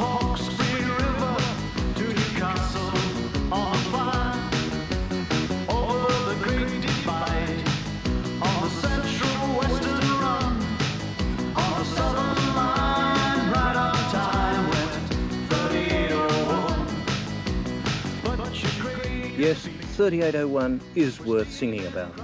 Hawkesbury River to Newcastle on fire, over the Great Divide, on the Central Western Run, on the Southern Line, right on time, went 3801. But you're great. Yes, 3801 is worth singing about.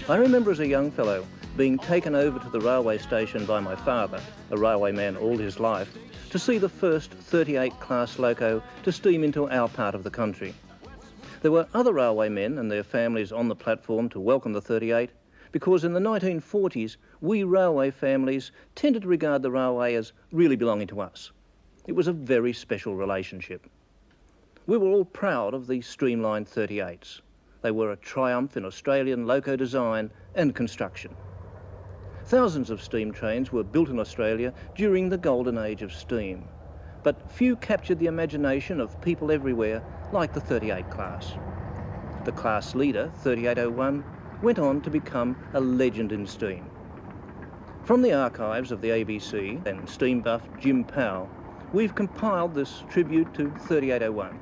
I remember as a young fellow being taken over to the railway station by my father, a railway man all his life, to see the first 38 class loco to steam into our part of the country. There were other railway men and their families on the platform to welcome the 38, because in the 1940s, we railway families tended to regard the railway as really belonging to us. It was a very special relationship. We were all proud of the streamlined 38s. They were a triumph in Australian loco design and construction. Thousands of steam trains were built in Australia during the golden age of steam, but few captured the imagination of people everywhere like the 38 class. The class leader, 3801, went on to become a legend in steam. From the archives of the ABC and steam buff Jim Powell, we've compiled this tribute to 3801.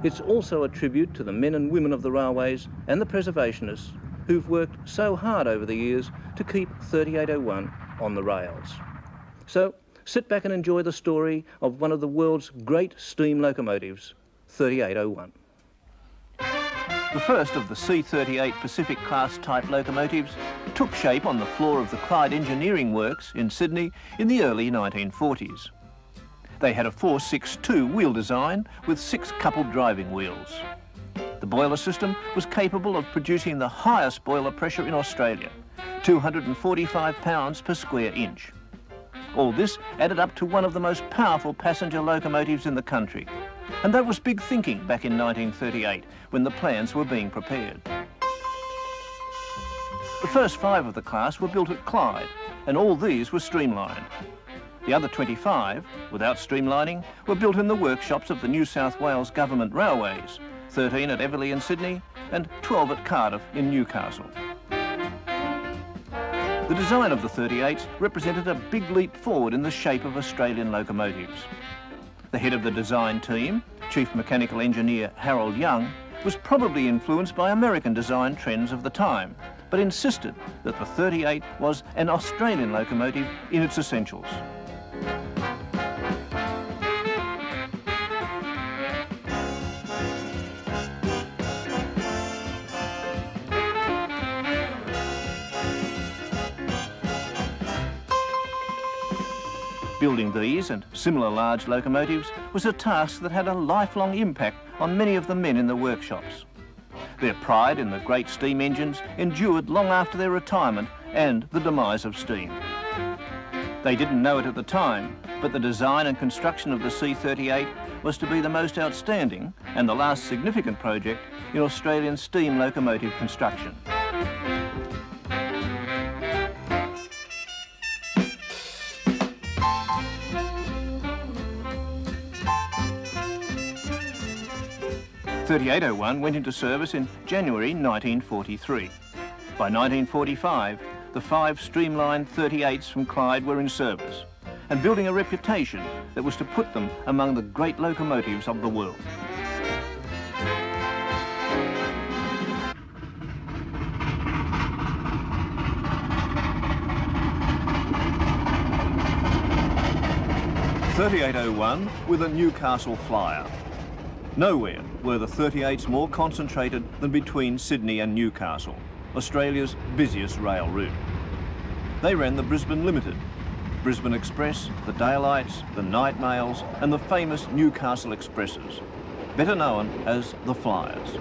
It's also a tribute to the men and women of the railways and the preservationists who've worked so hard over the years to keep 3801 on the rails. So sit back and enjoy the story of one of the world's great steam locomotives, 3801. The first of the C38 Pacific class type locomotives took shape on the floor of the Clyde Engineering Works in Sydney in the early 1940s. They had a 462 wheel design with 6 coupled driving wheels. The boiler system was capable of producing the highest boiler pressure in Australia, 245 pounds per square inch. All this added up to one of the most powerful passenger locomotives in the country. And that was big thinking back in 1938 when the plans were being prepared. The first 5 of the class were built at Clyde, and all these were streamlined. The other 25, without streamlining, were built in the workshops of the New South Wales Government Railways, 13 at Everleigh in Sydney and 12 at Cardiff in Newcastle. The design of the 38s represented a big leap forward in the shape of Australian locomotives. The head of the design team, Chief Mechanical Engineer Harold Young, was probably influenced by American design trends of the time, but insisted that the 38 was an Australian locomotive in its essentials. Building these and similar large locomotives was a task that had a lifelong impact on many of the men in the workshops. Their pride in the great steam engines endured long after their retirement and the demise of steam. They didn't know it at the time, but the design and construction of the C38 was to be the most outstanding and the last significant project in Australian steam locomotive construction. .3801 went into service in January 1943. By 1945, the 5 streamlined 38s from Clyde were in service and building a reputation that was to put them among the great locomotives of the world. .3801 with a Newcastle flyer. Nowhere were the 38s more concentrated than between Sydney and Newcastle, Australia's busiest rail route. They ran the Brisbane Limited, Brisbane Express, the Daylights, the Night Mails and the famous Newcastle Expresses, better known as the Flyers.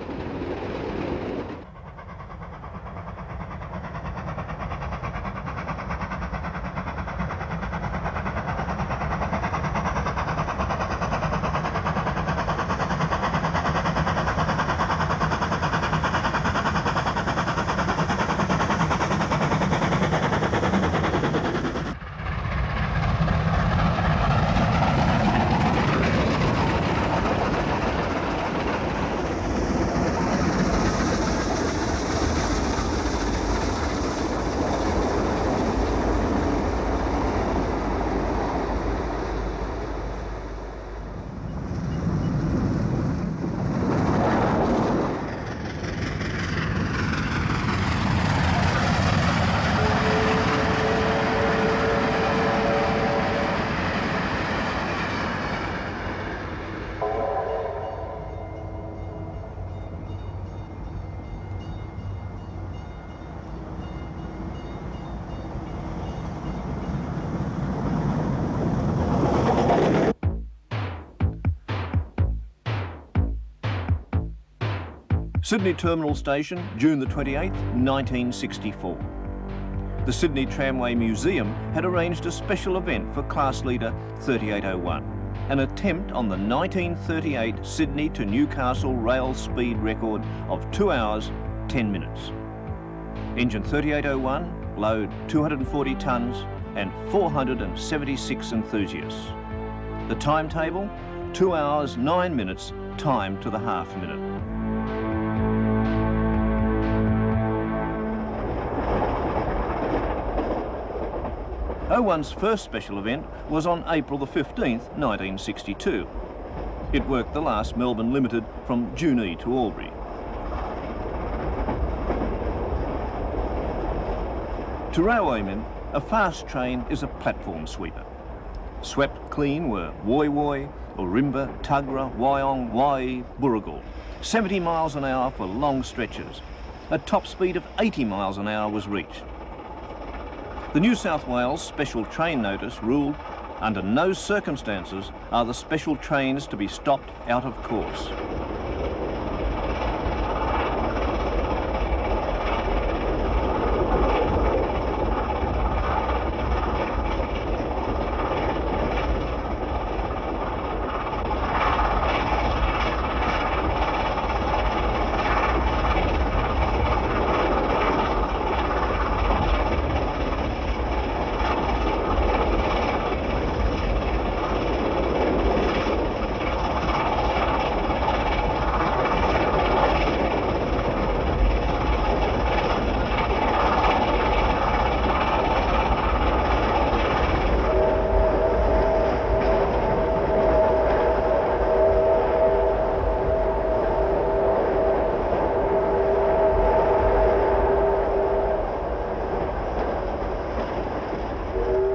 Sydney Terminal Station, June the 28th, 1964. The Sydney Tramway Museum had arranged a special event for Class Leader 3801, an attempt on the 1938 Sydney to Newcastle rail speed record of 2 hours, 10 minutes. Engine 3801, load 240 tonnes and 476 enthusiasts. The timetable, 2 hours, 9 minutes, time to the half minute. O1's first special event was on April the 15th, 1962. It worked the last Melbourne Limited from Junee to Albury. To railwaymen, a fast train is a platform sweeper. Swept clean were Woy Woy, Ourimbah, Tuggerah, Wyong, Waihi, Burragul. 70 miles an hour for long stretches. A top speed of 80 miles an hour was reached. The New South Wales Special Train Notice ruled, under no circumstances are the special trains to be stopped out of course.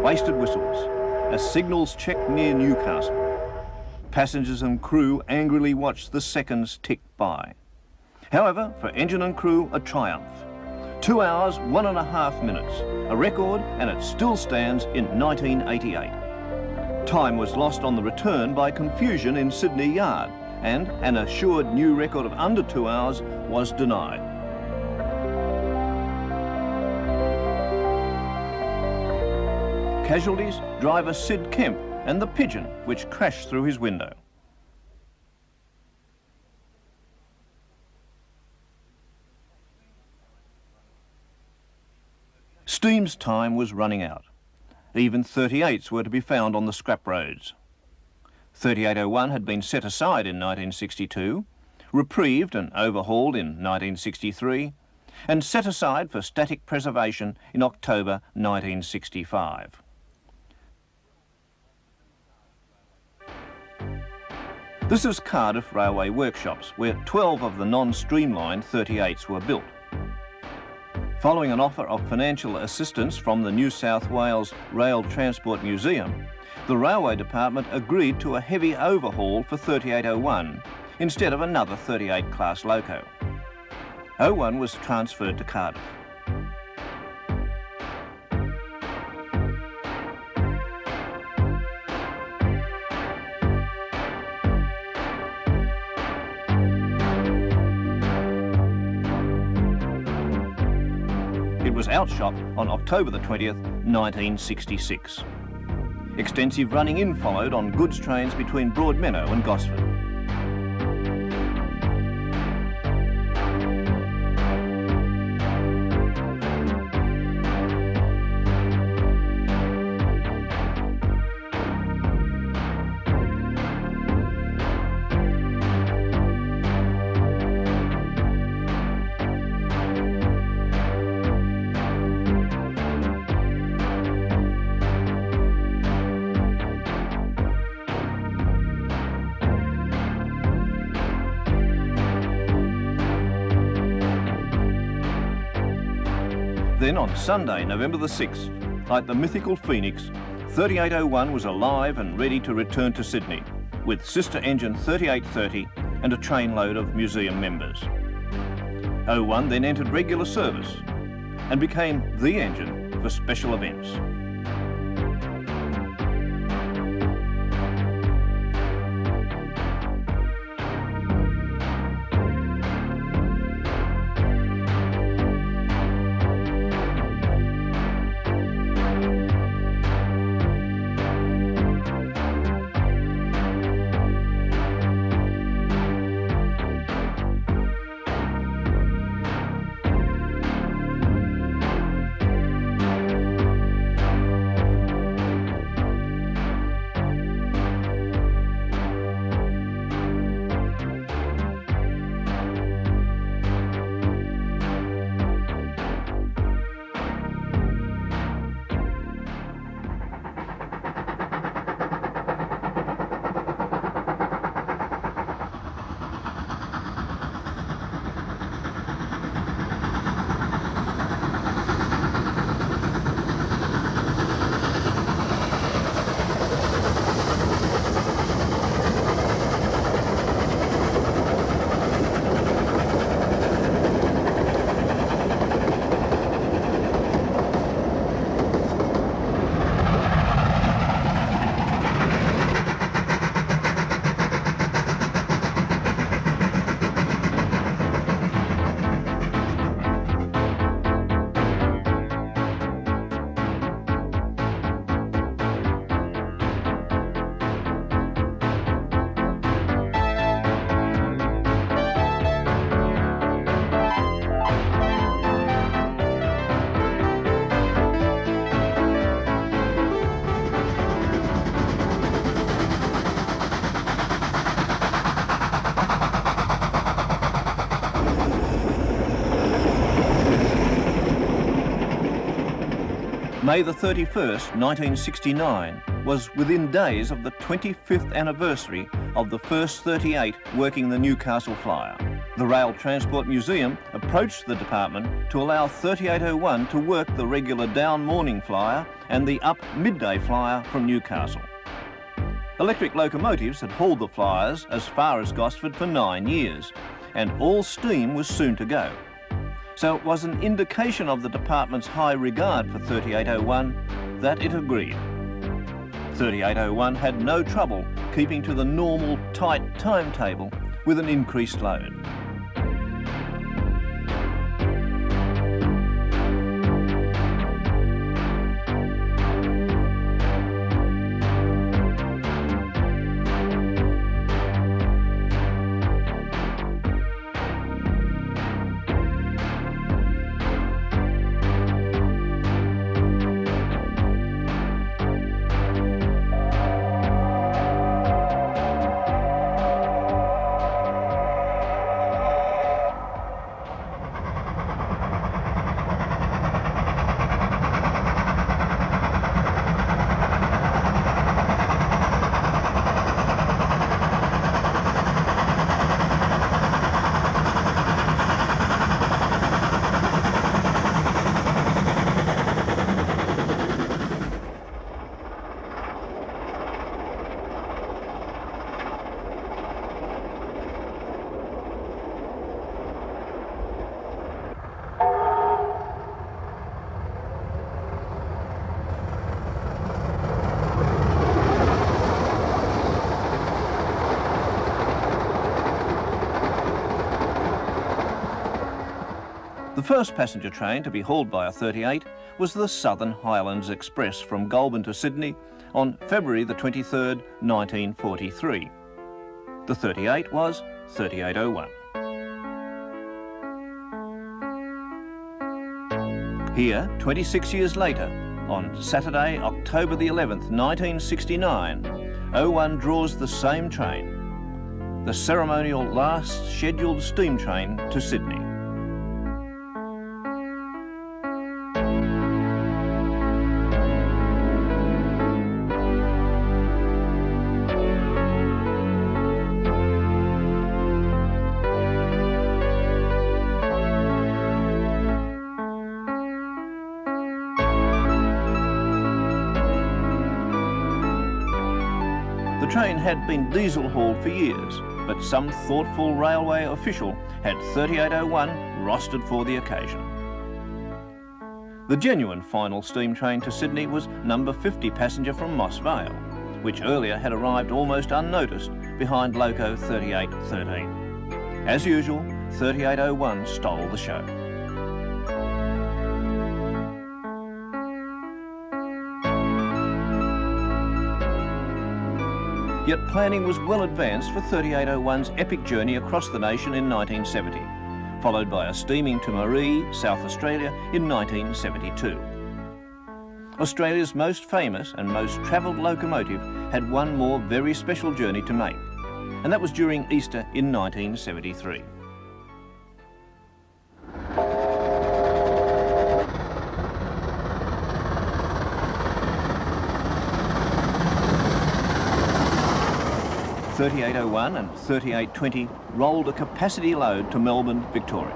Wasted whistles as signals checked near Newcastle. Passengers and crew angrily watched the seconds tick by. However, for engine and crew, a triumph. 2 hours, 1.5 minutes, a record, and it still stands in 1988. Time was lost on the return by confusion in Sydney Yard, and an assured new record of under 2 hours was denied. Casualties, driver Sid Kemp and the Pigeon, which crashed through his window. Steam's time was running out. Even 38s were to be found on the scrap roads. 3801 had been set aside in 1962, reprieved and overhauled in 1963, and set aside for static preservation in October 1965. This is Cardiff Railway Workshops, where 12 of the non-streamlined 38s were built. Following an offer of financial assistance from the New South Wales Rail Transport Museum, the Railway Department agreed to a heavy overhaul for 3801 instead of another 38 class loco. 01 was transferred to Cardiff. It was outshot on October the 20th, 1966. Extensive running in followed on goods trains between Broadmeadow and Gosford. Then on Sunday, November the 6th, like the mythical Phoenix, 3801 was alive and ready to return to Sydney, with sister engine 3830 and a trainload of museum members. 01 then entered regular service and became the engine for special events. May the 31st, 1969 was within days of the 25th anniversary of the first 38 working the Newcastle Flyer. The Rail Transport Museum approached the department to allow 3801 to work the regular down morning flyer and the up midday flyer from Newcastle. Electric locomotives had hauled the flyers as far as Gosford for 9 years, and all steam was soon to go. So it was an indication of the department's high regard for 3801 that it agreed. 3801 had no trouble keeping to the normal tight timetable with an increased load. The first passenger train to be hauled by a 38 was the Southern Highlands Express from Goulburn to Sydney on February the 23rd, 1943. The 38 was 3801. Here, 26 years later, on Saturday, October the 11th, 1969, 01 draws the same train, the ceremonial last scheduled steam train to Sydney. The train had been diesel hauled for years, but some thoughtful railway official had 3801 rostered for the occasion. The genuine final steam train to Sydney was number 50 passenger from Moss Vale, which earlier had arrived almost unnoticed behind Loco 3813. As usual, 3801 stole the show. Yet planning was well advanced for 3801's epic journey across the nation in 1970, followed by a steaming to Maree, South Australia in 1972. Australia's most famous and most travelled locomotive had one more very special journey to make, and that was during Easter in 1973. .3801 and 3820 rolled a capacity load to Melbourne, Victoria.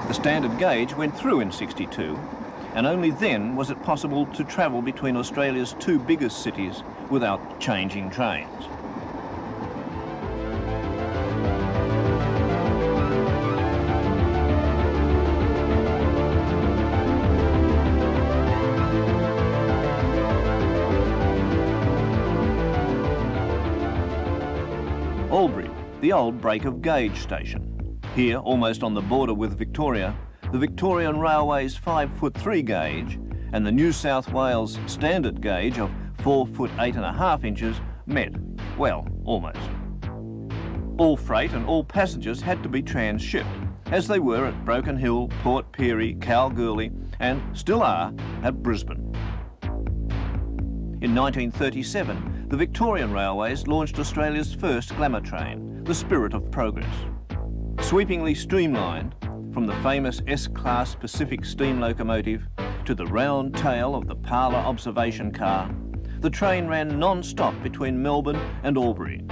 The standard gauge went through in '62, and only then was it possible to travel between Australia's two biggest cities without changing trains. Albury, the old break of gauge station. Here, almost on the border with Victoria, the Victorian Railway's 5'3" gauge and the New South Wales standard gauge of 4 foot 8.5 inches met. Well, almost. All freight and all passengers had to be transshipped, as they were at Broken Hill, Port Pirie, Kalgoorlie, and still are at Brisbane. In 1937, the Victorian Railways launched Australia's first glamour train, the Spirit of Progress. Sweepingly streamlined, from the famous S-Class Pacific steam locomotive to the round tail of the parlour observation car, the train ran non-stop between Melbourne and Albury,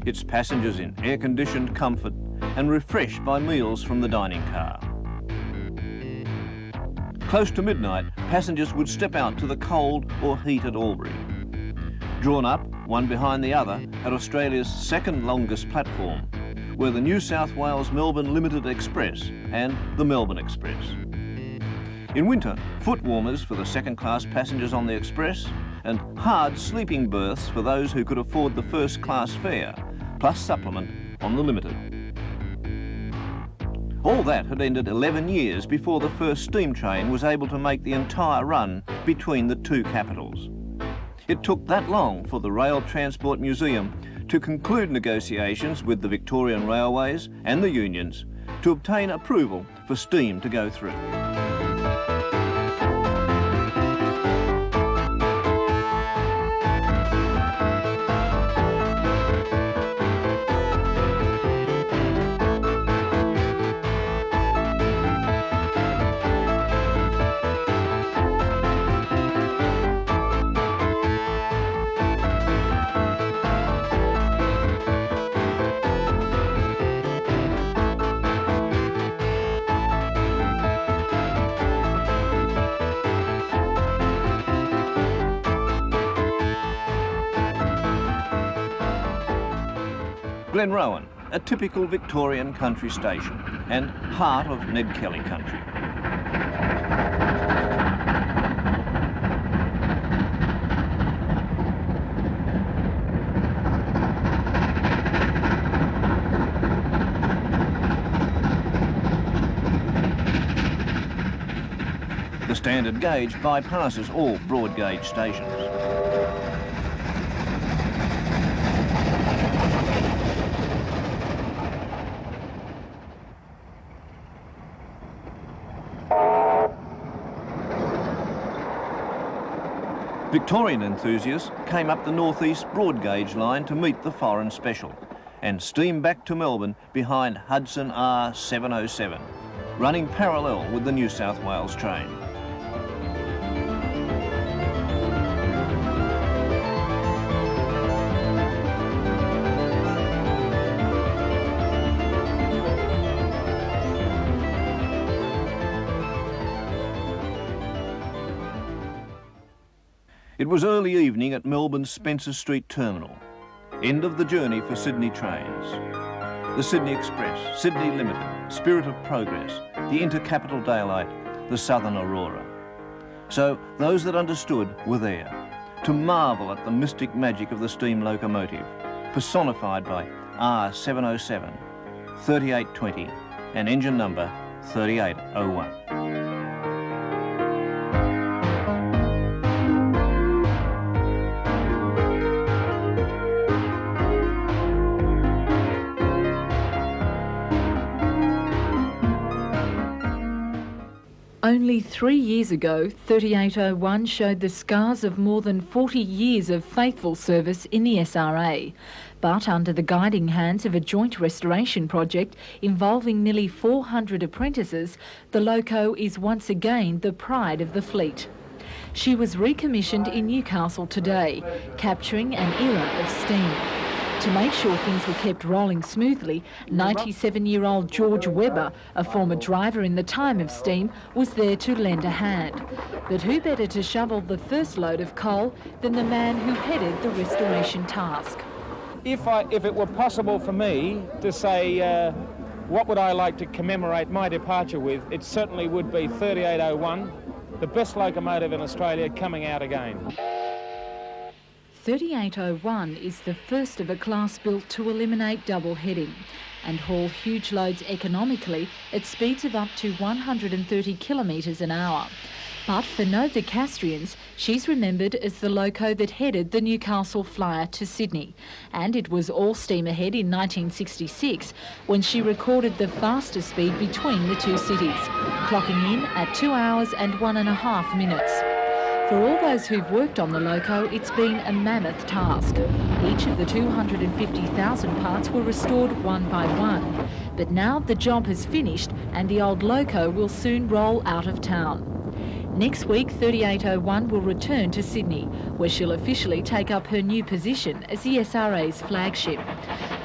its passengers in air-conditioned comfort and refreshed by meals from the dining car. Close to midnight, passengers would step out to the cold or heat at Albury. Drawn up, one behind the other, at Australia's second longest platform, were the New South Wales Melbourne Limited Express and the Melbourne Express. In winter, foot warmers for the second-class passengers on the Express and hard sleeping berths for those who could afford the first-class fare, plus supplement on the Limited. All that had ended 11 years before the first steam train was able to make the entire run between the two capitals. It took that long for the Rail Transport Museum to conclude negotiations with the Victorian Railways and the unions to obtain approval for steam to go through. Glenrowan, a typical Victorian country station and heart of Ned Kelly country. The standard gauge bypasses all broad gauge stations. Victorian enthusiasts came up the northeast broad gauge line to meet the foreign special and steam back to Melbourne behind Hudson R707, running parallel with the New South Wales train. It was early evening at Melbourne's Spencer Street Terminal, end of the journey for Sydney trains. The Sydney Express, Sydney Limited, Spirit of Progress, the Intercapital Daylight, the Southern Aurora. So those that understood were there, to marvel at the mystic magic of the steam locomotive, personified by R707, 3820 and engine number 3801. Only 3 years ago, 3801 showed the scars of more than 40 years of faithful service in the SRA. But under the guiding hands of a joint restoration project involving nearly 400 apprentices, the loco is once again the pride of the fleet. She was recommissioned in Newcastle today, capturing an era of steam. To make sure things were kept rolling smoothly, 97-year-old George Webber, a former driver in the time of steam, was there to lend a hand. But who better to shovel the first load of coal than the man who headed the restoration task? If it were possible for me to say what would I like to commemorate my departure with, it certainly would be 3801, the best locomotive in Australia, coming out again. 3801 is the first of a class built to eliminate double heading and haul huge loads economically at speeds of up to 130 kilometres an hour. But for Novocastrians, she's remembered as the loco that headed the Newcastle Flyer to Sydney. And it was all steam ahead in 1966 when she recorded the fastest speed between the two cities, clocking in at 2 hours and 1.5 minutes. For all those who've worked on the loco, it's been a mammoth task. Each of the 250,000 parts were restored one by one. But now the job has finished and the old loco will soon roll out of town. Next week, 3801 will return to Sydney, where she'll officially take up her new position as the SRA's flagship.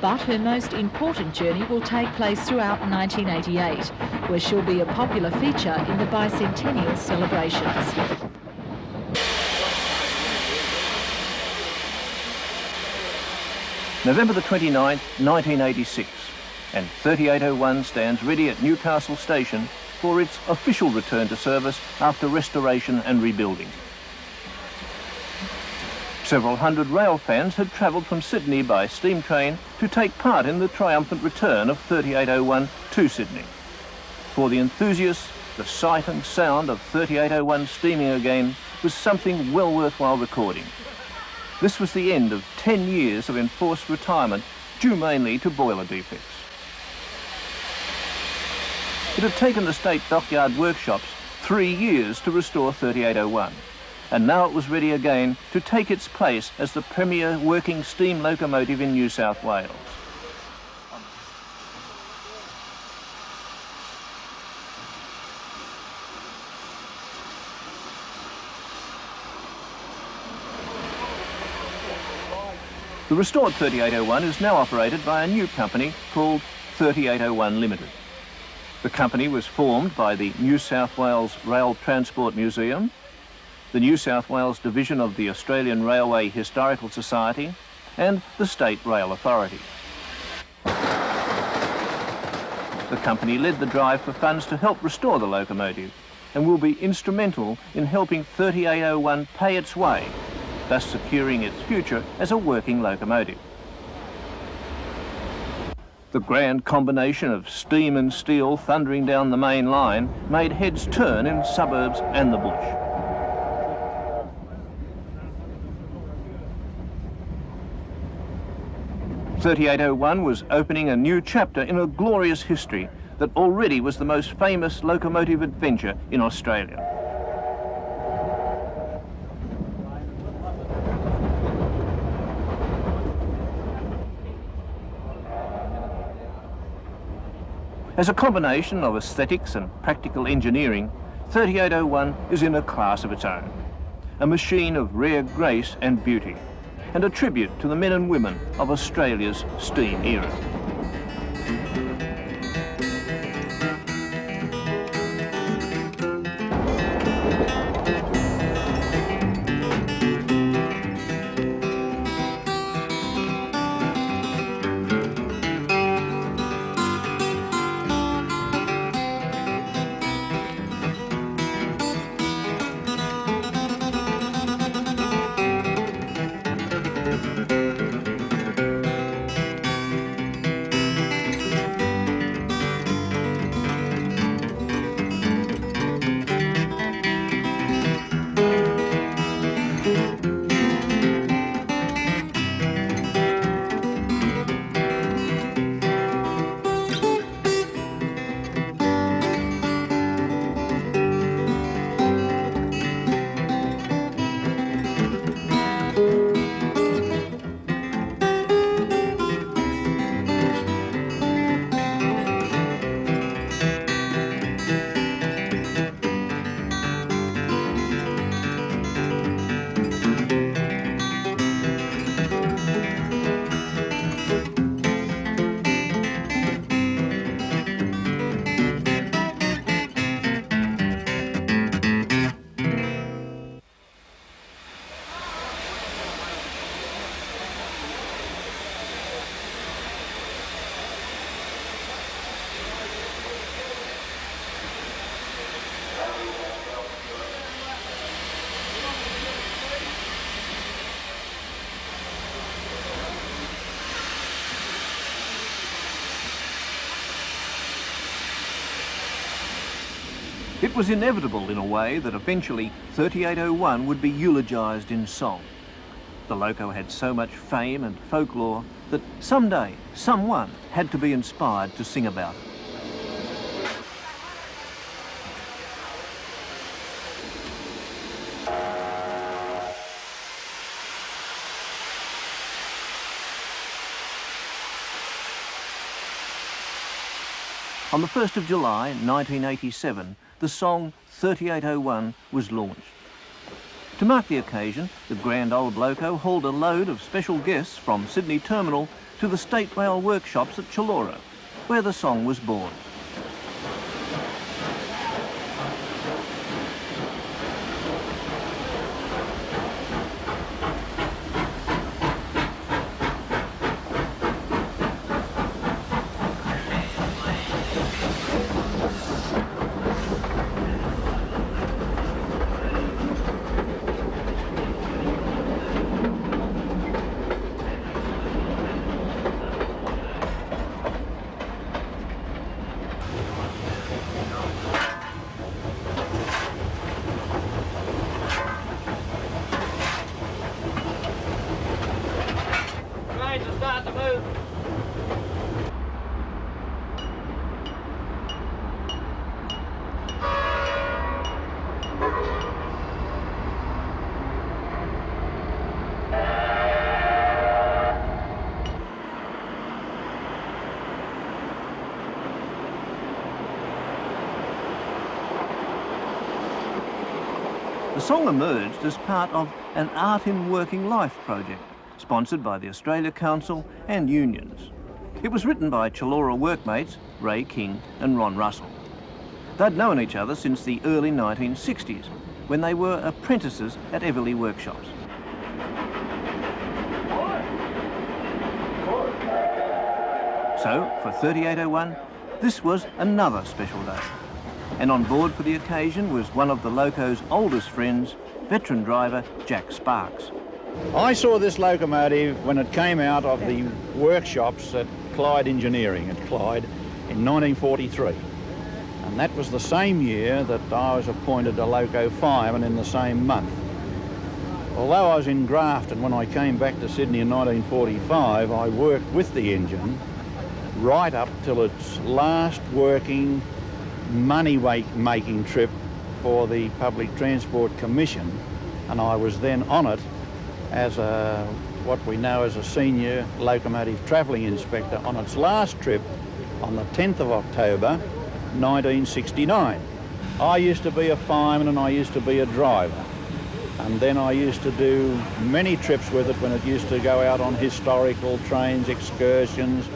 But her most important journey will take place throughout 1988, where she'll be a popular feature in the bicentennial celebrations. November the 29th, 1986, and 3801 stands ready at Newcastle Station for its official return to service after restoration and rebuilding. Several hundred rail fans had travelled from Sydney by steam train to take part in the triumphant return of 3801 to Sydney. For the enthusiasts, the sight and sound of 3801 steaming again was something well worthwhile recording. This was the end of 10 years of enforced retirement, due mainly to boiler defects. It had taken the State Dockyard Workshops 3 years to restore 3801, and now it was ready again to take its place as the premier working steam locomotive in New South Wales. The restored 3801 is now operated by a new company called 3801 Limited. The company was formed by the New South Wales Rail Transport Museum, the New South Wales Division of the Australian Railway Historical Society, and the State Rail Authority. The company led the drive for funds to help restore the locomotive and will be instrumental in helping 3801 pay its way, thus securing its future as a working locomotive. The grand combination of steam and steel thundering down the main line made heads turn in suburbs and the bush. .3801 was opening a new chapter in a glorious history that already was the most famous locomotive adventure in Australia. As a combination of aesthetics and practical engineering, 3801 is in a class of its own, a machine of rare grace and beauty, and a tribute to the men and women of Australia's steam era. It was inevitable in a way that eventually 3801 would be eulogised in song. The loco had so much fame and folklore that someday someone had to be inspired to sing about it. On the 1st of July 1987, the song 3801 was launched. To mark the occasion, the Grand Old Loco hauled a load of special guests from Sydney Terminal to the State Rail workshops at Chullora, where the song was born. The song emerged as part of an Art in Working Life project, sponsored by the Australia Council and unions. It was written by Chullora workmates Ray King and Ron Russell. They'd known each other since the early 1960s, when they were apprentices at Everleigh workshops. So, for 3801, this was another special day. And on board for the occasion was one of the Loco's oldest friends, veteran driver Jack Sparks. I saw this locomotive when it came out of the workshops at Clyde Engineering at Clyde in 1943. And that was the same year that I was appointed a loco fireman in the same month. Although I was in Grafton when I came back to Sydney in 1945, I worked with the engine right up till its last working money-making trip for the Public Transport Commission, and I was then on it as what we know as a senior locomotive travelling inspector on its last trip on the 10th of October 1969. I used to be a fireman and I used to be a driver, and then I used to do many trips with it when it used to go out on historical trains, excursions,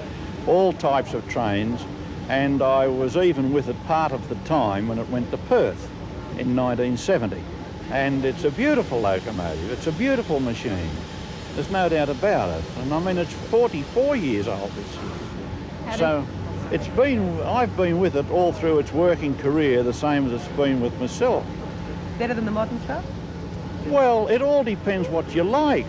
all types of trains. And I was even with it part of the time when it went to Perth in 1970. And it's a beautiful locomotive, it's a beautiful machine. There's no doubt about it. And I mean, it's 44 years old this year. So I've been with it all through its working career, the same as it's been with myself. Better than the modern stuff? Well, it all depends what you like.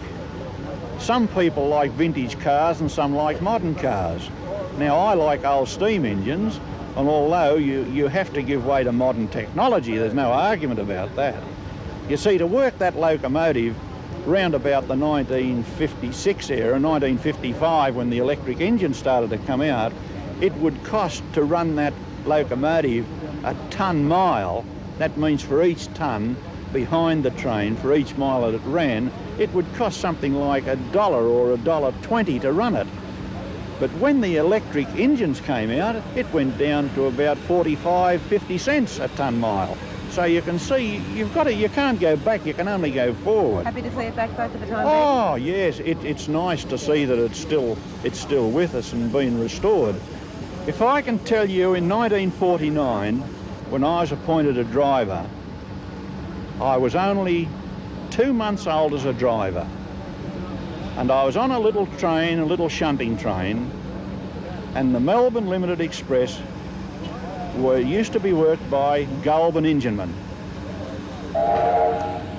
Some people like vintage cars and some like modern cars. Now, I like old steam engines, and although you have to give way to modern technology, there's no argument about that. You see, to work that locomotive round about the 1956 era, 1955, when the electric engine started to come out, it would cost to run that locomotive a tonne-mile. That means for each tonne behind the train, for each mile that it ran, it would cost something like $1 or $1.20 to run it. But when the electric engines came out, it went down to about 45, 50 cents a tonne-mile. So you can see, you can't go back, you can only go forward. Happy to see it back both of the time? Oh, yes, it's nice to see that it's still with us and being restored. If I can tell you, in 1949, when I was appointed a driver, I was only 2 months old as a driver. And I was on a little train, a little shunting train, and the Melbourne Limited Express used to be worked by Goulburn enginemen.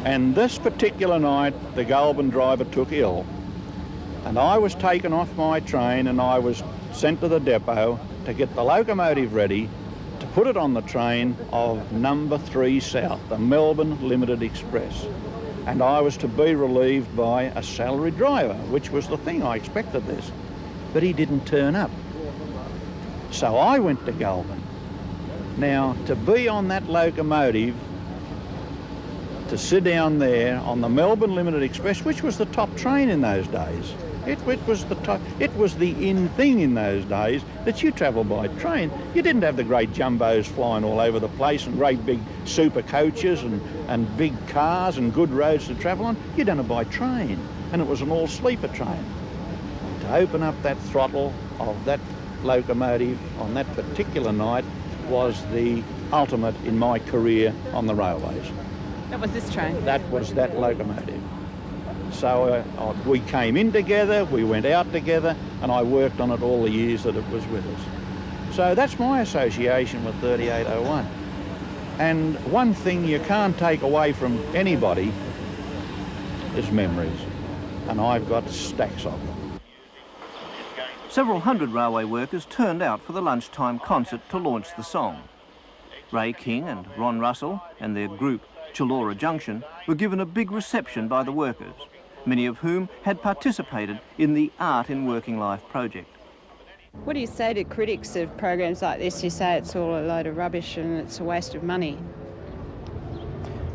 And this particular night, the Goulburn driver took ill, and I was taken off my train and I was sent to the depot to get the locomotive ready to put it on the train of number 3 South, the Melbourne Limited Express. And I was to be relieved by a salaried driver, which was the thing. I expected this. But he didn't turn up. So I went to Goulburn. Now, to be on that locomotive, to sit down there on the Melbourne Limited Express, which was the top train in those days, It was the in thing in those days that you travelled by train. You didn't have the great jumbos flying all over the place and great big super coaches and big cars and good roads to travel on. You done it by train, and it was an all-sleeper train. To open up that throttle of that locomotive on that particular night was the ultimate in my career on the railways. That was this train. That was that locomotive. So we came in together, we went out together, and I worked on it all the years that it was with us. So that's my association with 3801. And one thing you can't take away from anybody is memories. And I've got stacks of them. Several hundred railway workers turned out for the lunchtime concert to launch the song. Ray King and Ron Russell and their group Chullora Junction were given a big reception by the workers, many of whom had participated in the Art in Working Life project. What do you say to critics of programs like this? You say it's all a load of rubbish and it's a waste of money.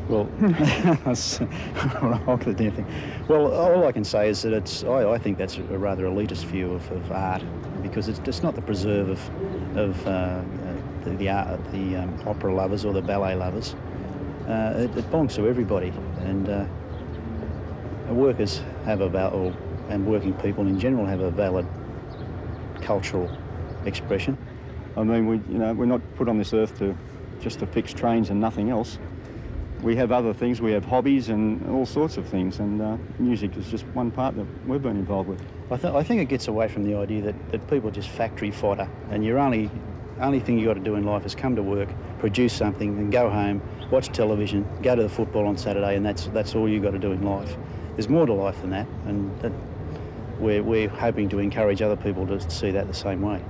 Well, that's anything. Well, all I can say is that I think that's a rather elitist view of art, because it's not the preserve of the opera lovers or the ballet lovers. It belongs to everybody, and workers have and working people in general have a valid cultural expression. I mean, we're not put on this earth just to fix trains and nothing else. We have other things. We have hobbies and all sorts of things, and music is just one part that we've been involved with. I think it gets away from the idea that people are just factory fodder, and your only thing you got to do in life is come to work, produce something, and go home, watch television, go to the football on Saturday, and that's all you got to do in life. There's more to life than that, and we're hoping to encourage other people to see that the same way.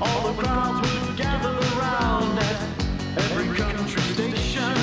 All the crowds would gather around at every country station.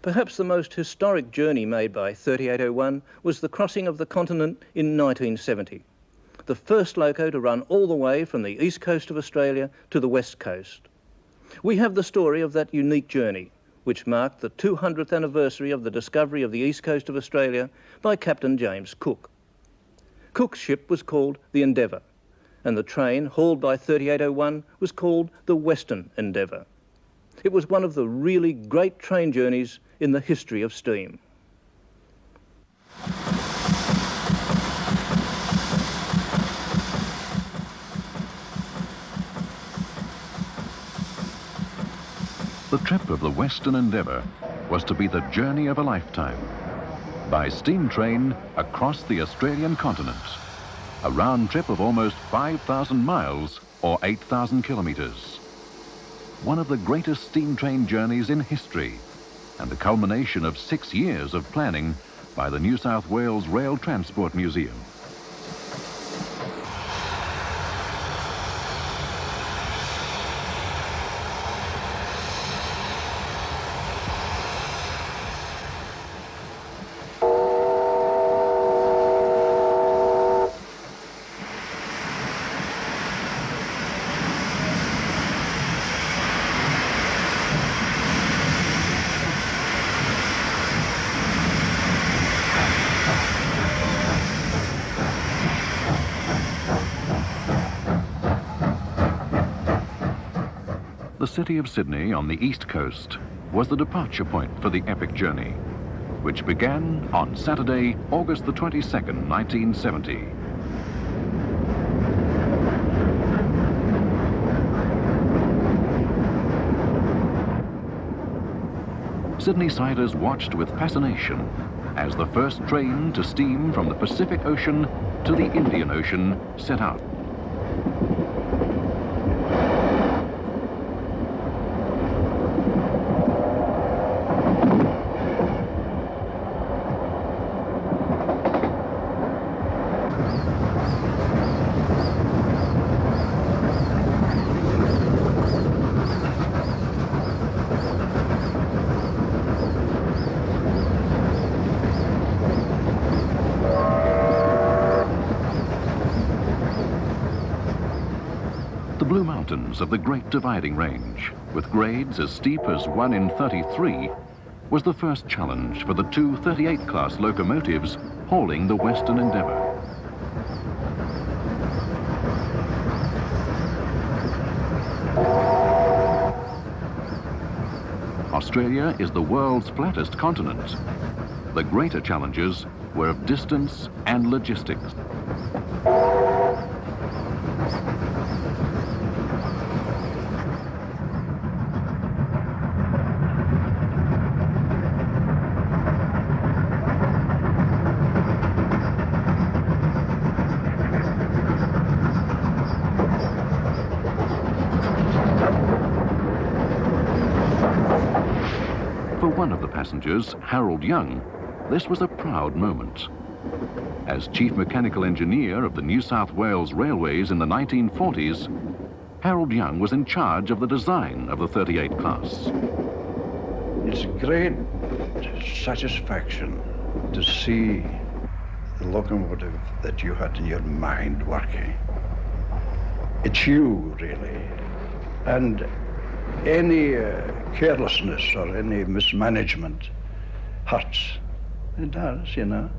Perhaps the most historic journey made by 3801 was the crossing of the continent in 1970. The first loco to run all the way from the east coast of Australia to the west coast. We have the story of that unique journey, which marked the 200th anniversary of the discovery of the east coast of Australia by Captain James Cook. Cook's ship was called the Endeavour, and the train hauled by 3801 was called the Western Endeavour. It was one of the really great train journeys in the history of steam. The trip of the Western Endeavour was to be the journey of a lifetime. By steam train across the Australian continent. A round trip of almost 5,000 miles or 8,000 kilometres. One of the greatest steam train journeys in history and the culmination of 6 years of planning by the New South Wales Rail Transport Museum. The city of Sydney on the east coast was the departure point for the epic journey, which began on Saturday, August the 22nd, 1970. Sydney-siders watched with fascination as the first train to steam from the Pacific Ocean to the Indian Ocean set out. The Blue Mountains of the Great Dividing Range, with grades as steep as 1 in 33, was the first challenge for the two 38-class locomotives hauling the Western Endeavour. Australia is the world's flattest continent. The greater challenges were of distance and logistics. For one of the passengers, Harold Young, this was a proud moment. As Chief Mechanical Engineer of the New South Wales Railways in the 1940s, Harold Young was in charge of the design of the 38 class. It's a great satisfaction to see the locomotive that you had in your mind working. It's you, really. And any carelessness or any mismanagement hurts. It does, you know.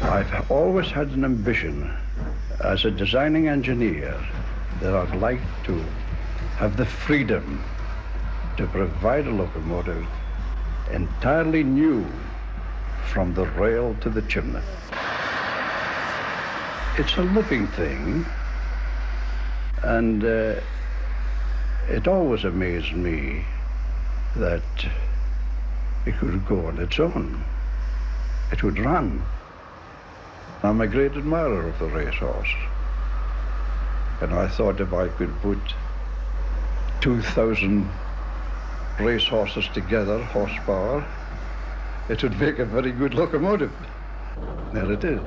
I've always had an ambition as a designing engineer that I'd like to have the freedom to provide a locomotive entirely new from the rail to the chimney. It's a living thing, and it always amazed me that it could go on its own. It would run. I'm a great admirer of the racehorse, and I thought if I could put 2,000 racehorses together, horsepower, it would make a very good locomotive. There it is.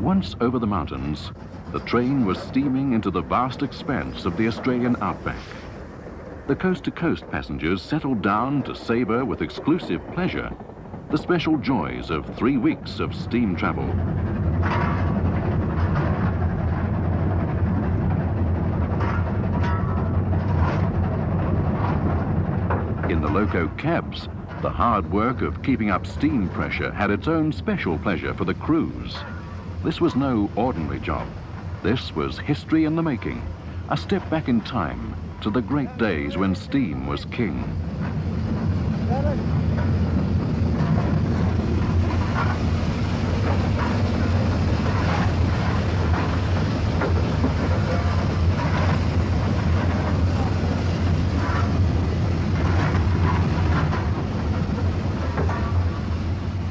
Once over the mountains, the train was steaming into the vast expanse of the Australian outback. The coast-to-coast passengers settled down to savour with exclusive pleasure the special joys of 3 weeks of steam travel. In the loco cabs, the hard work of keeping up steam pressure had its own special pleasure for the crews. This was no ordinary job. This was history in the making, a step back in time to the great days when steam was king.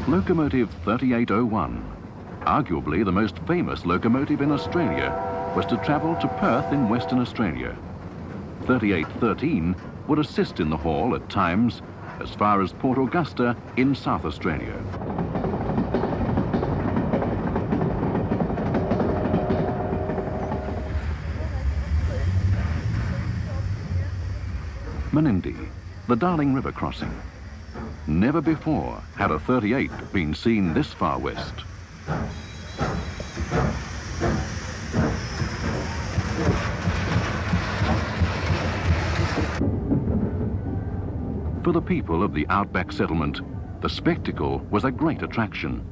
Locomotive 3801, arguably the most famous locomotive in Australia, was to travel to Perth in Western Australia. 3813 would assist in the haul at times as far as Port Augusta in South Australia. Menindee, the Darling River crossing. Never before had a 38 been seen this far west. For the people of the outback settlement, the spectacle was a great attraction.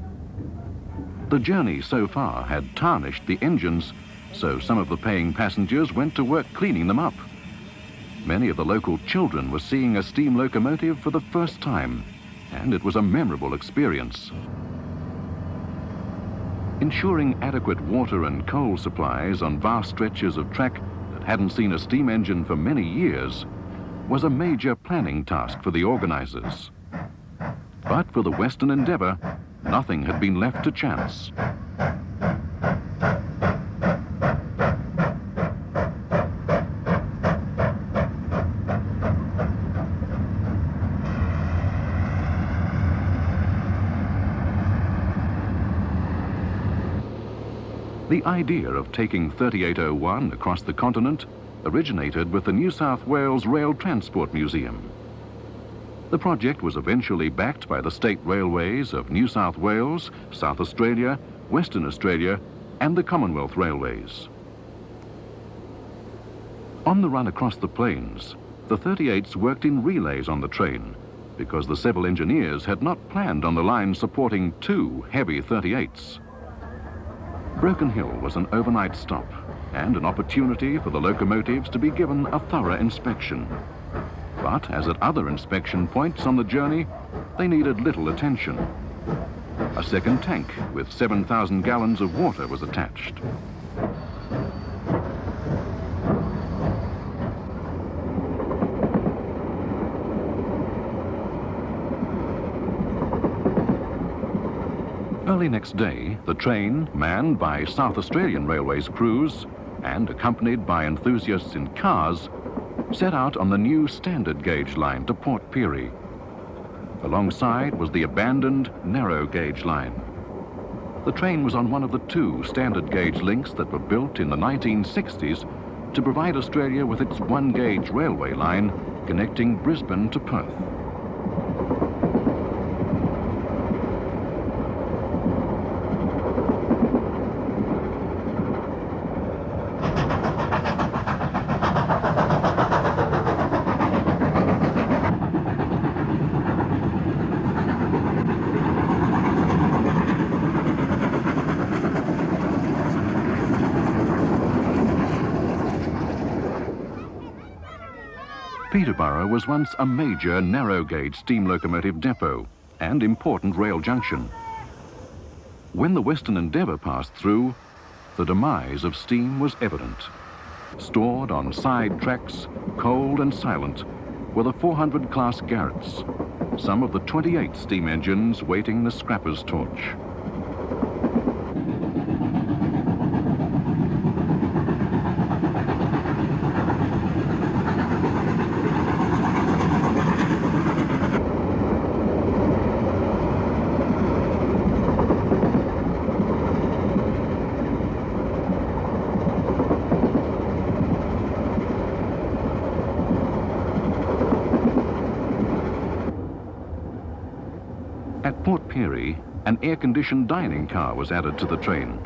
The journey so far had tarnished the engines, so some of the paying passengers went to work cleaning them up. Many of the local children were seeing a steam locomotive for the first time, and it was a memorable experience. Ensuring adequate water and coal supplies on vast stretches of track that hadn't seen a steam engine for many years was a major planning task for the organisers. But for the Western Endeavour, nothing had been left to chance. The idea of taking 3801 across the continent originated with the New South Wales Rail Transport Museum. The project was eventually backed by the state railways of New South Wales, South Australia, Western Australia, and the Commonwealth Railways. On the run across the plains, the 38s worked in relays on the train because the civil engineers had not planned on the line supporting two heavy 38s. Broken Hill was an overnight stop and an opportunity for the locomotives to be given a thorough inspection. But as at other inspection points on the journey, they needed little attention. A second tank with 7,000 gallons of water was attached. Early next day, the train, manned by South Australian Railways crews and accompanied by enthusiasts in cars, set out on the new standard gauge line to Port Pirie. Alongside was the abandoned narrow gauge line. The train was on one of the two standard gauge links that were built in the 1960s to provide Australia with its one gauge railway line connecting Brisbane to Perth. Peterborough was once a major narrow-gauge steam locomotive depot and important rail junction. When the Western Endeavour passed through, the demise of steam was evident. Stored on side tracks, cold and silent, were the 400 class Garretts, some of the 28 steam engines waiting the scrapper's torch. At Port Pirie, an air-conditioned dining car was added to the train,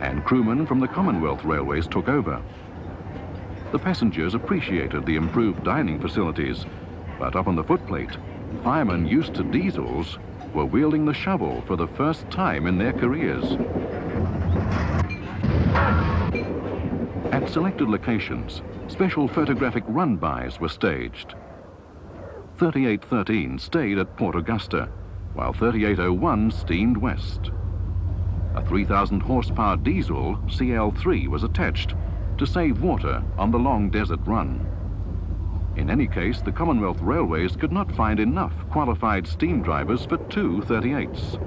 and crewmen from the Commonwealth Railways took over. The passengers appreciated the improved dining facilities, but up on the footplate, firemen used to diesels were wielding the shovel for the first time in their careers. At selected locations, special photographic run-bys were staged. 3813 stayed at Port Augusta, while 3801 steamed west. A 3,000 horsepower diesel CL3 was attached to save water on the long desert run. In any case, the Commonwealth Railways could not find enough qualified steam drivers for 2 38s.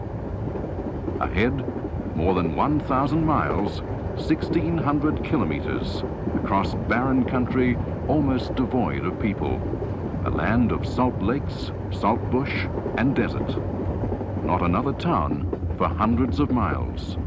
Ahead, more than 1,000 miles, 1,600 kilometers, across barren country almost devoid of people. A land of salt lakes, salt bush, and desert. Not another town for hundreds of miles.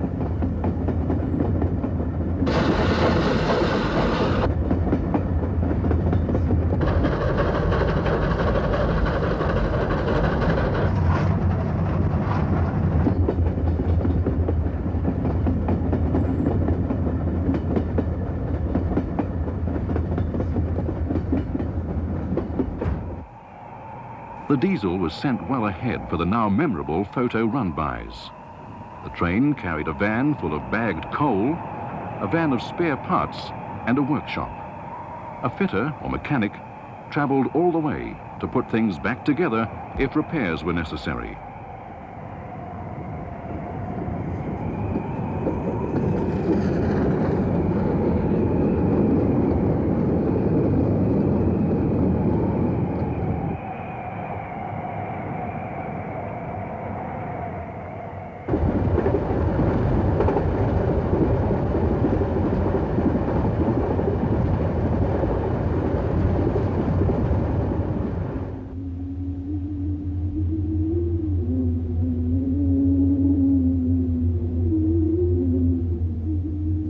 The diesel was sent well ahead for the now memorable photo run-bys. The train carried a van full of bagged coal, a van of spare parts, and a workshop. A fitter or mechanic travelled all the way to put things back together if repairs were necessary.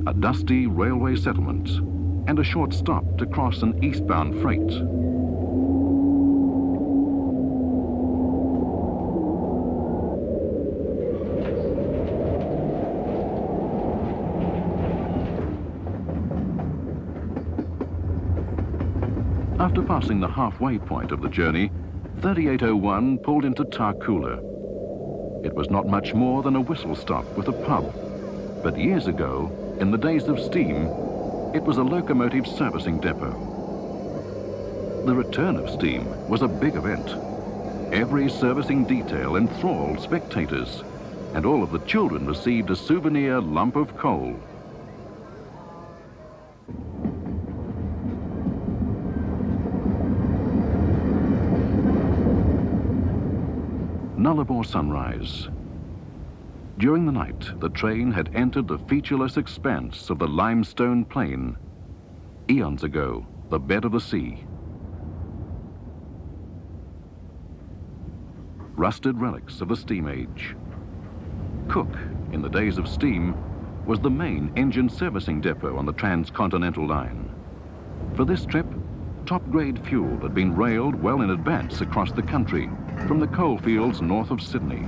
A dusty railway settlement, and a short stop to cross an eastbound freight. After passing the halfway point of the journey, 3801 pulled into Tarcoola. It was not much more than a whistle stop with a pub, but years ago, in the days of steam, it was a locomotive servicing depot. The return of steam was a big event. Every servicing detail enthralled spectators, and all of the children received a souvenir lump of coal. Nullarbor sunrise. During the night, the train had entered the featureless expanse of the limestone plain. Eons ago, the bed of the sea. Rusted relics of the steam age. Cook, in the days of steam, was the main engine servicing depot on the transcontinental line. For this trip, top-grade fuel had been railed well in advance across the country from the coalfields north of Sydney.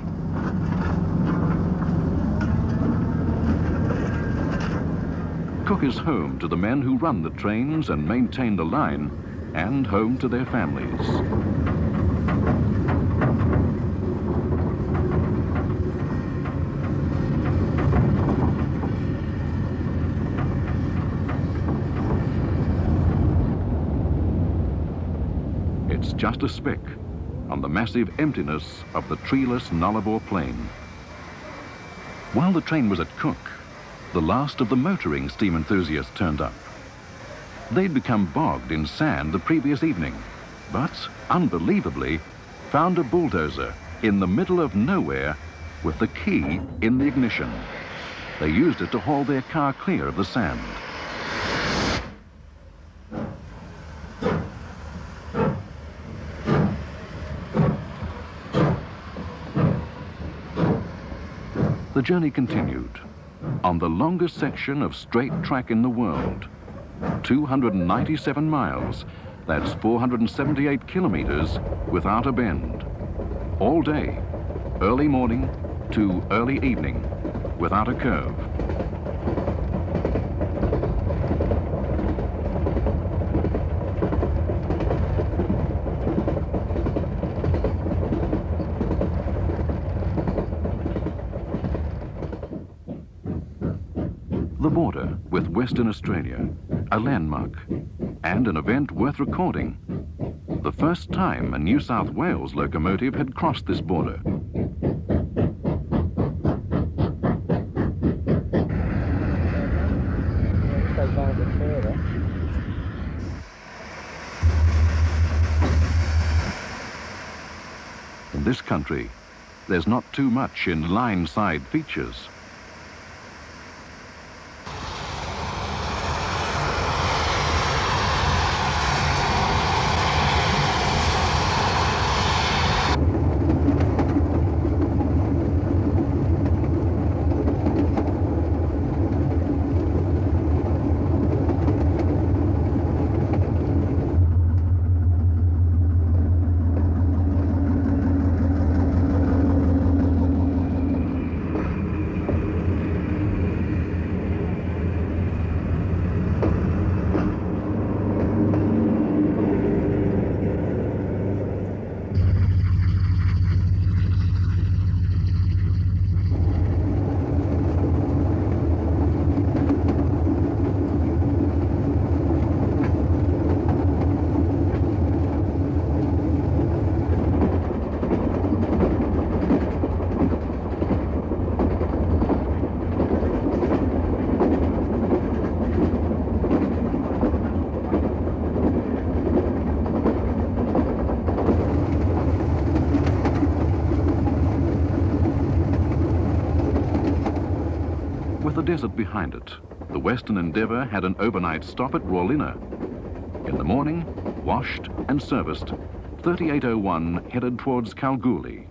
Cook is home to the men who run the trains and maintain the line, and home to their families. lights just a speck on the massive emptiness of the treeless Nullarbor Plain. While the train was at Cook, the last of the motoring steam enthusiasts turned up. They'd become bogged in sand the previous evening, but, unbelievably, found a bulldozer in the middle of nowhere with the key in the ignition. They used it to haul their car clear of the sand. The journey continued on the longest section of straight track in the world, 297 miles, that's 478 kilometers without a bend. All day, early morning to early evening, without a curve. The border with Western Australia, a landmark, and an event worth recording. The first time a New South Wales locomotive had crossed this border. In this country, there's not too much in line-side features. With the desert behind it, the Western Endeavour had an overnight stop at Rawlinna. In the morning, washed and serviced, 3801 headed towards Kalgoorlie.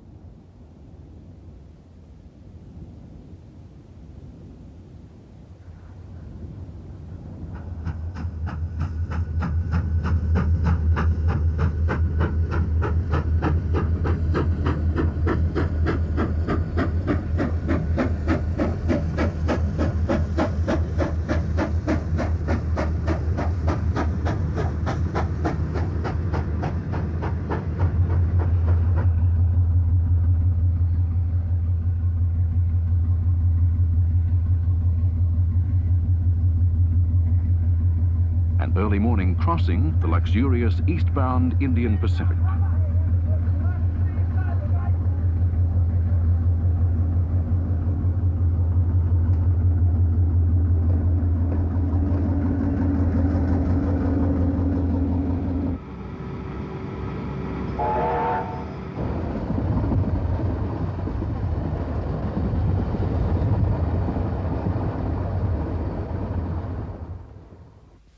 Early morning crossing the luxurious eastbound Indian Pacific.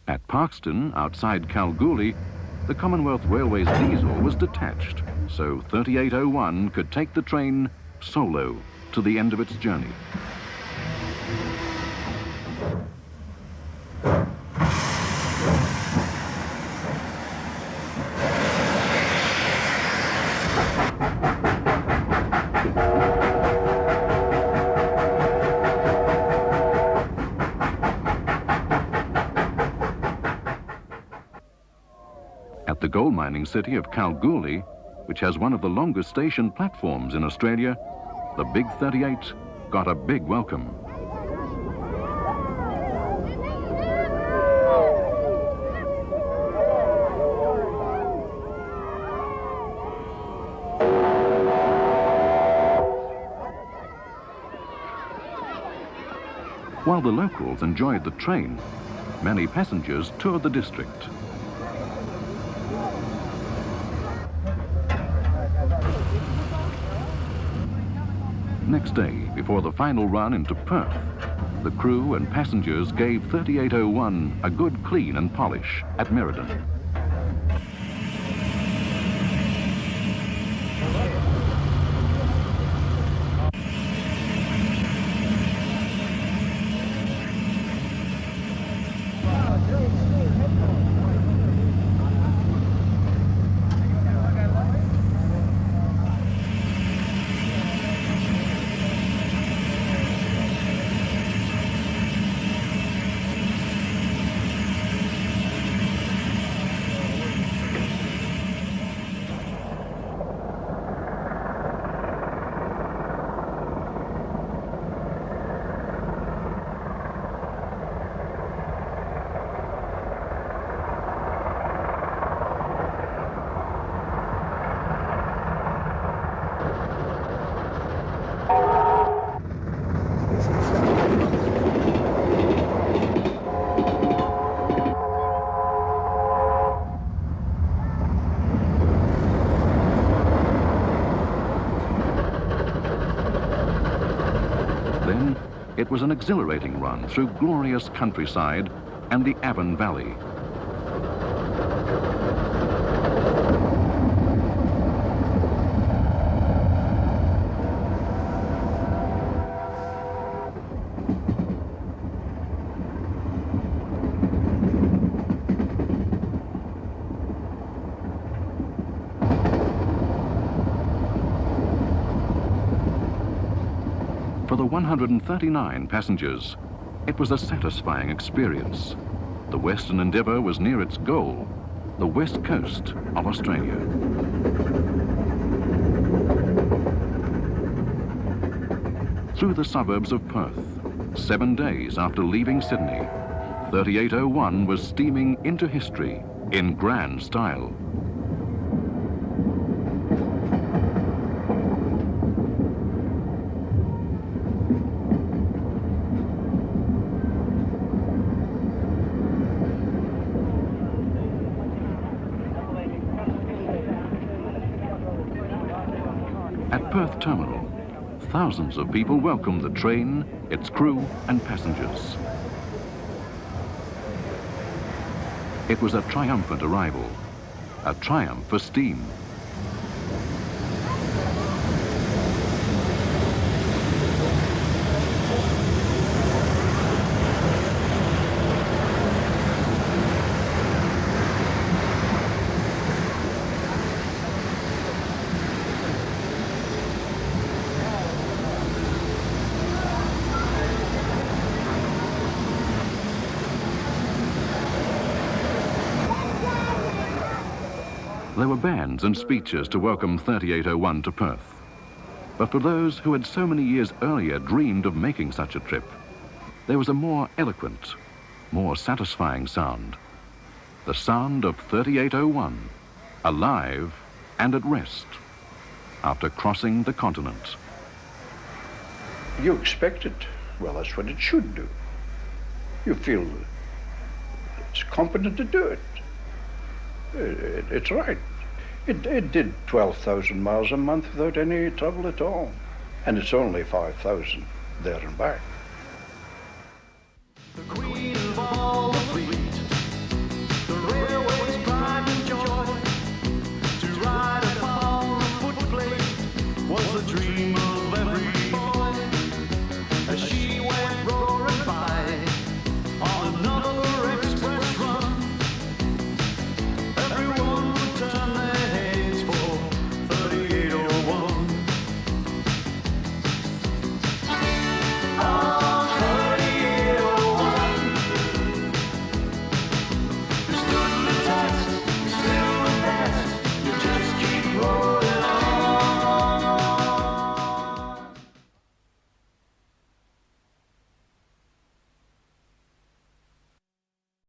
At Parkston, outside Kalgoorlie, the Commonwealth Railway's diesel was detached, so 3801 could take the train solo to the end of its journey. At the gold mining city of Kalgoorlie, which has one of the longest station platforms in Australia, the Big 38 got a big welcome. While the locals enjoyed the train, many passengers toured the district. Next day, before the final run into Perth, the crew and passengers gave 3801 a good clean and polish at Merredin. Then it was an exhilarating run through glorious countryside and the Avon Valley. For the 139 passengers, it was a satisfying experience. The Western Endeavour was near its goal, the west coast of Australia. Through the suburbs of Perth, 7 days after leaving Sydney, 3801 was steaming into history in grand style. At Perth Terminal, thousands of people welcomed the train, its crew and passengers. It was a triumphant arrival, a triumph for steam. There were bands and speeches to welcome 3801 to Perth. But for those who had so many years earlier dreamed of making such a trip, there was a more eloquent, more satisfying sound. The sound of 3801, alive and at rest, after crossing the continent. You expect it. Well, that's what it should do. You feel it's competent to do it. It's right. It did 12,000 miles a month without any trouble at all. And it's only 5,000 there and back.